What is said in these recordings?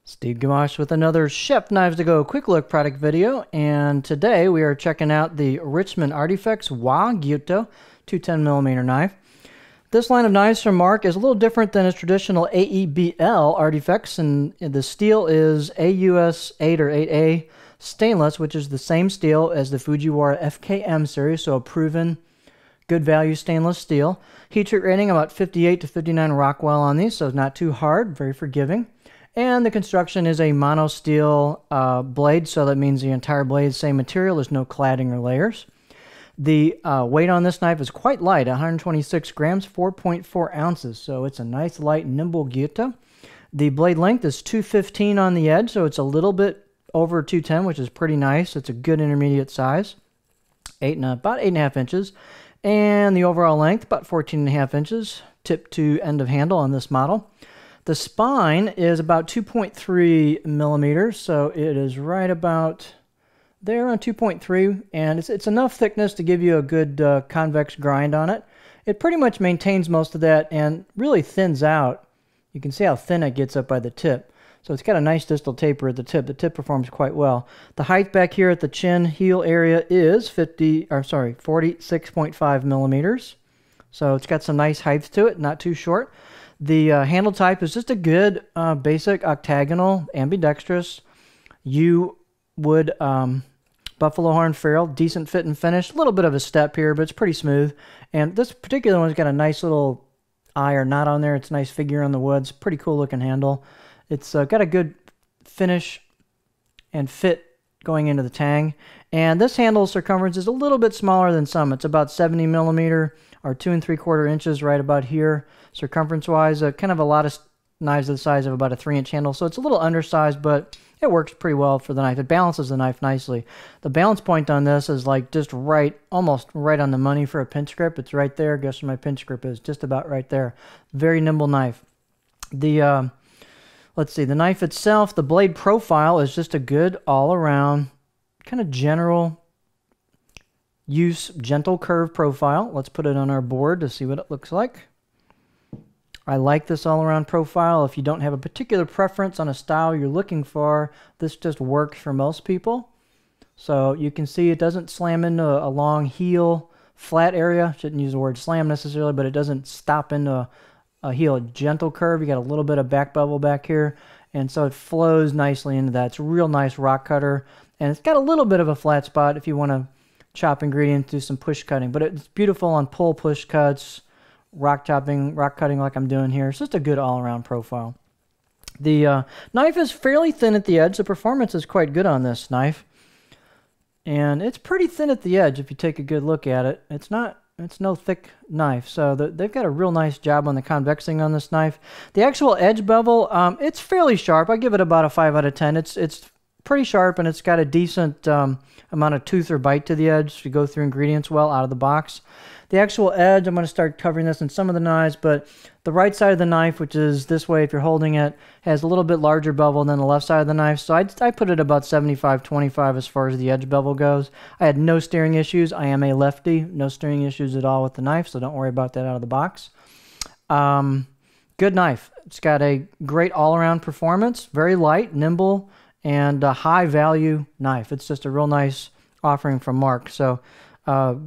Steve Gamache with another Chef Knives to Go quick look product video, and today we are checking out the Richmond Artifex Gyuto 210mm knife. This line of knives from Mark is a little different than his traditional AEBL Artifex, and the steel is AUS 8 or 8A stainless, which is the same steel as the Fujiwara FKM series, so a proven good value stainless steel. Heat treat rating about 58 to 59 Rockwell on these, so it's not too hard, very forgiving. And the construction is a mono steel blade, so that means the entire blade is the same material. There's no cladding or layers. The weight on this knife is quite light, 126 grams, 4.4 ounces. So it's a nice, light, nimble Gyuto. The blade length is 215 on the edge, so it's a little bit over 210, which is pretty nice. It's a good intermediate size, about 8.5 inches. And the overall length, about 14.5 inches, tip to end of handle on this model. The spine is about 2.3 millimeters, so it is right about there on 2.3, and it's enough thickness to give you a good convex grind on it. It pretty much maintains most of that and really thins out. You can see how thin it gets up by the tip. So it's got a nice distal taper at the tip. The tip performs quite well. The height back here at the chin heel area is 46.5 millimeters. So it's got some nice height to it, not too short. The handle type is just a good basic octagonal ambidextrous wood buffalo horn ferrule, decent fit and finish. A little bit of a step here, but it's pretty smooth. And this particular one's got a nice little eye or knot on there. It's a nice figure on the wood. It's a pretty cool looking handle. It's got a good finish and fit going into the tang. And this handle circumference is a little bit smaller than some. It's about 70 millimeter or 2 3/4 inches right about here circumference wise. Kind of a lot of knives of the size of about a 3-inch handle, so it's a little undersized, but it works pretty well for the knife. It balances the knife nicely. The balance point on this is like just right, almost right on the money for a pinch grip. It's right there. Guess where my pinch grip is? Just about right there. Very nimble knife. The let's see, the knife itself, the blade profile is just a good all-around kind of general use, gentle curve profile. Let's put it on our board to see what it looks like. I like this all-around profile. If you don't have a particular preference on a style you're looking for, this just works for most people. So you can see it doesn't slam into a long heel flat area. Shouldn't use the word slam necessarily, but it doesn't stop into a heel. A gentle curve. You got a little bit of back bevel back here, and so it flows nicely into that. It's a real nice rock cutter, and it's got a little bit of a flat spot if you want to chop ingredients, do some push cutting, but it's beautiful on pull push cuts, rock chopping, rock cutting like I'm doing here. It's just a good all-around profile. The knife is fairly thin at the edge. The performance is quite good on this knife, and it's pretty thin at the edge if you take a good look at it. It's no thick knife, so they've got a real nice job on the convexing on this knife. The actual edge bevel, it's fairly sharp. I give it about a 5 out of 10. It's pretty sharp, and it's got a decent amount of tooth or bite to the edge to go through ingredients well out of the box. The actual edge, I'm going to start covering this in some of the knives, but the right side of the knife, which is this way if you're holding it, has a little bit larger bevel than the left side of the knife, so I put it about 75-25 as far as the edge bevel goes. I had no steering issues. I am a lefty. No steering issues at all with the knife, so don't worry about that out of the box. Good knife. It's got a great all-around performance, very light, nimble, and a high-value knife. It's just a real nice offering from Mark. So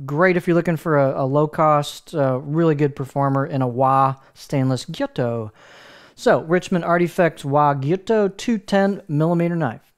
great if you're looking for a low-cost, really good performer in a stainless Gyuto. So Richmond Artifex Gyuto 210mm knife.